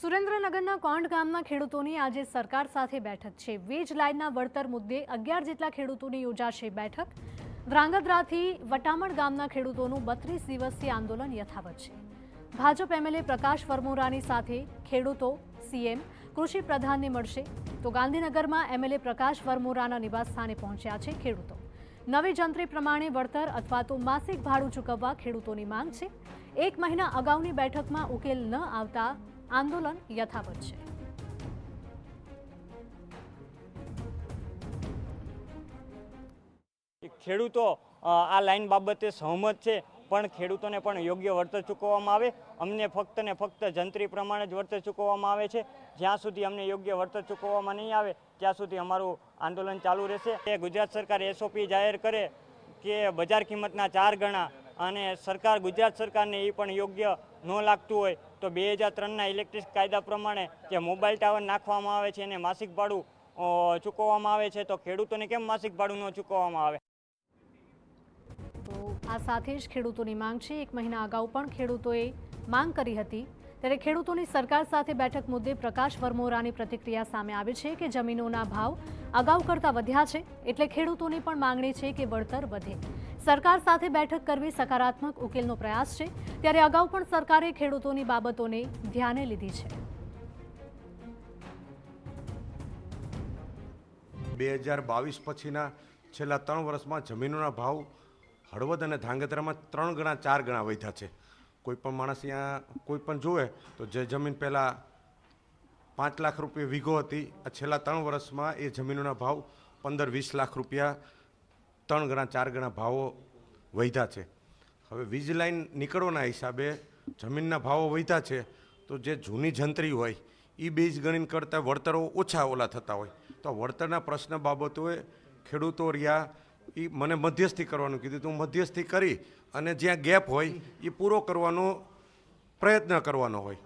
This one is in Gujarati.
સુરેન્દ્રનગરના કોંડ ગામના ખેડૂતોની આજે સરકાર સાથે બેઠક છે। વીજ લાઇનના વળતર મુદ્દે 11 જેટલા ખેડૂતોની યોજાશે બેઠક। ધ્રાંગધ્રાથી વટામણ ગામના ખેડૂતોનું 32 દિવસીય આંદોલન યથાવત છે। ભાજપ એમએલએ પ્રકાશ વરમોરાની સાથે ખેડૂતો સીએમ કૃષિ પ્રધાનને મળશે તો ગાંધીનગરમાં એમએલએ પ્રકાશ વરમોરાના નિવાસસ્થાને પહોંચ્યા છે ખેડૂતો। નવી જંત્રી પ્રમાણે વળતર અથવા તો માસિક ભાડું ચૂકવવા ખેડૂતોની માંગ છે। 1 મહિના અગાઉની બેઠકમાં ઉકેલ ન આવતા આંદોલન યથાવત છે। ખેડૂતો આ લાઈન બાબતે સહમત છે, પણ ખેડૂતોને પણ યોગ્ય વળતર ચૂકવવામાં આવે। અમને ફક્ત ને ફક્ત જંત્રી પ્રમાણે જ વળતર ચૂકવવામાં આવે છે। જ્યાં સુધી અમને યોગ્ય વળતર ચૂકવવામાં નહીં આવે ત્યાં સુધી અમારું આંદોલન ચાલુ રહેશે। ગુજરાત સરકાર એસઓપી જાહેર કરે કે બજાર કિંમતના 4 ગણા અને સરકાર ગુજરાત સરકારને એ પણ યોગ્ય ન લાગતું હોય તો 2003ના ઇલેક્ટ્રિક કાયદા પ્રમાણે જે મોબાઈલ ટાવર નાખવામાં આવે છે એને માસિક ભાડું ચૂકવવામાં આવે છે, તો ખેડૂતોને કેમ માસિક ભાડું ન ચૂકવવામાં આવે? તો આ સાથે જ ખેડૂતોની માંગ છે। 1 મહિના અગાઉ પણ ખેડૂતોએ માંગ કરી હતી, ત્યારે ખેડૂતોની સરકાર સાથે બેઠક મુદ્દે પ્રકાશ વરમોરાની પ્રતિક્રિયા સામે આવી છે કે જમીનોના ભાવ અગાઉ કરતાં વધ્યા છે, એટલે ખેડૂતોની પણ માંગણી છે કે વળતર વધે। સરકાર સાથે બેઠક કરવી સકારાત્મક ઉકેલનો પ્રયાસ છે, ત્યારે અગાઉ પણ સરકારે ખેડૂતોની બાબતોને ધ્યાને લીધી છે। 2022 પછીના છેલ્લા 3 વર્ષમાં જમીનોના ભાવ હળવદ અને ધ્રાંગધ્રામાં 3 ગણા 4 ગણા વધ્યા છે। કોઈ પણ માણસ અહીંયા કોઈ પણ જોવે તો જે જમીન પહેલાં 5 લાખ રૂપિયા વીઘો હતી, આ છેલ્લા 3 વર્ષમાં એ જમીનોના ભાવ 15-20 લાખ રૂપિયા 3 ગણા 4 ગણા ભાવો વધ્યા છે। હવે વીજ લાઈન નીકળવાના હિસાબે જમીનના ભાવો વધ્યા છે, તો જે જૂની જંત્રી હોય એ બીજ ગણીને કરતાં વળતરો ઓછા ઓલા થતા હોય, તો વળતરના પ્રશ્ન બાબતોએ ખેડૂતો રહ્યા એ મને મધ્યસ્થી કરવાનું કીધું, તો હું મધ્યસ્થી કરી અને જ્યાં ગેપ હોય એ પૂરો કરવાનો પ્રયત્ન કરવાનો હોય।